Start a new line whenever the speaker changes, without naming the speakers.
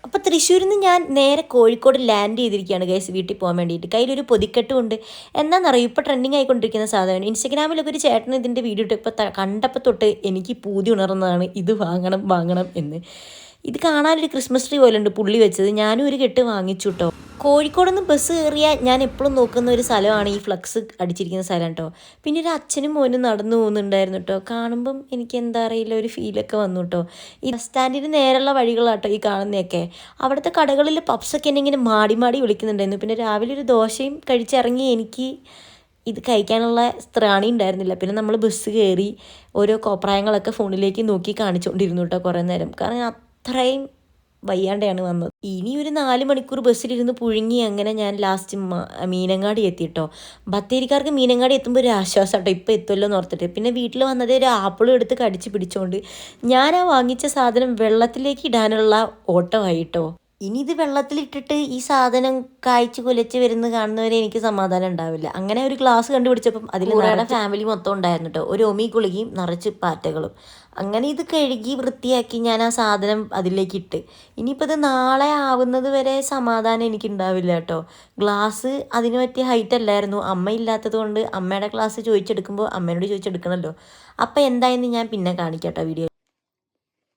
അപ്പോൾ തൃശ്ശൂരിൽ നിന്ന് ഞാൻ നേരെ കോഴിക്കോട് ലാൻഡ് ചെയ്തിരിക്കുകയാണ് ഗൈസ്, വീട്ടിൽ പോകാൻ വേണ്ടിയിട്ട്. കയ്യിലൊരു പൊതിക്കെട്ടും ഉണ്ട്. എന്താണെന്നറിയോ, ഇപ്പോൾ ട്രെൻഡിങ് ആയിക്കൊണ്ടിരിക്കുന്ന സാധനമാണ്. ഇൻസ്റ്റഗ്രാമിലൊക്കെ ഒരു ചേട്ടൻ ഇതിൻ്റെ വീഡിയോ ഇട്ട് ഇപ്പോൾ കണ്ടപ്പോൾ തൊട്ട് എനിക്ക് പൂതി ഉണർന്നതാണ് ഇത് വാങ്ങണം വാങ്ങണം എന്ന്. ഇത് കാണാനൊരു ക്രിസ്മസ് ട്രീ പോലെ ഉണ്ട് പുള്ളി വെച്ചത്. ഞാനും ഒരു കെട്ട് വാങ്ങിച്ചു കേട്ടോ. കോഴിക്കോട് നിന്ന് ബസ് കയറിയാൽ ഞാൻ എപ്പോഴും നോക്കുന്ന ഒരു സ്ഥലമാണ് ഈ ഫ്ലക്സ് അടിച്ചിരിക്കുന്ന സ്ഥലം കേട്ടോ. പിന്നെ ഒരു അച്ഛനും മോനും നടന്നു പോകുന്നുണ്ടായിരുന്നു കേട്ടോ. കാണുമ്പം എനിക്ക് എന്താ അറിയില്ല, ഒരു ഫീലൊക്കെ വന്നു കേട്ടോ. ഈ ബസ് സ്റ്റാൻഡിന് നേരെയുള്ള വഴികളാട്ടോ ഈ കാണുന്നതൊക്കെ. അവിടുത്തെ കടകളിൽ പപ്സൊക്കെ എന്നെ ഇങ്ങനെ മാടി മാടി വിളിക്കുന്നുണ്ടായിരുന്നു. പിന്നെ രാവിലെ ഒരു ദോശയും കഴിച്ചിറങ്ങി എനിക്ക് ഇത് കഴിക്കാനുള്ള ത്രാണി ഉണ്ടായിരുന്നില്ല. പിന്നെ നമ്മൾ ബസ് കയറി ഓരോ കോപ്രായങ്ങളൊക്കെ ഫോണിലേക്ക് നോക്കി കാണിച്ചുകൊണ്ടിരുന്നു കേട്ടോ കുറേ നേരം. കാരണം അത്രയും വയ്യാണ്ടാണ് വന്നത്. ഇനി ഒരു 4 മണിക്കൂർ ബസ്സിലിരുന്ന് പുഴുങ്ങി അങ്ങനെ ഞാൻ ലാസ്റ്റ് മീനങ്ങാടി എത്തിയിട്ടോ. ബത്തേരിക്കാർക്ക് മീനങ്ങാടി എത്തുമ്പോൾ ഒരു ആശ്വാസം കേട്ടോ, ഇപ്പോൾ എത്തുമല്ലോ എന്ന് ഓർത്തിട്ട്. പിന്നെ വീട്ടിൽ വന്നത് ഒരു ആപ്പിളും എടുത്ത് കടിച്ച് പിടിച്ചോണ്ട് ഞാൻ ആ വാങ്ങിച്ച സാധനം വെള്ളത്തിലേക്ക് ഇടാനുള്ള ഓട്ടമായിട്ടോ. ഇനി ഇത് വെള്ളത്തിലിട്ടിട്ട് ഈ സാധനം കായ്ച്ച് കുലച്ച് വരുന്ന കാണുന്നവരെ എനിക്ക് സമാധാനം ഉണ്ടാവില്ല. അങ്ങനെ ഒരു ഗ്ലാസ് കണ്ടുപിടിച്ചപ്പം അതിൽ നിറയെ ഫാമിലി മൊത്തം ഉണ്ടായിരുന്നു കേട്ടോ. ഒരു ഒമി ഗുളികയും നിറച്ച് പാറ്റകളും. അങ്ങനെ ഇത് കഴുകി വൃത്തിയാക്കി ഞാൻ ആ സാധനം അതിലേക്ക് ഇട്ട്. ഇനിയിപ്പോൾ ഇത് നാളെ ആവുന്നത് വരെ സമാധാനം എനിക്കുണ്ടാവില്ല കേട്ടോ. ഗ്ലാസ് അതിന് പറ്റിയ ഹൈറ്റ് അല്ലായിരുന്നു. അമ്മ ഇല്ലാത്തത് കൊണ്ട് അമ്മയുടെ ഗ്ലാസ് ചോദിച്ചെടുക്കുമ്പോൾ അമ്മേനോട് ചോദിച്ചെടുക്കണമല്ലോ. അപ്പം എന്തായെന്ന് ഞാൻ പിന്നെ കാണിക്കാം കേട്ടോ വീഡിയോ.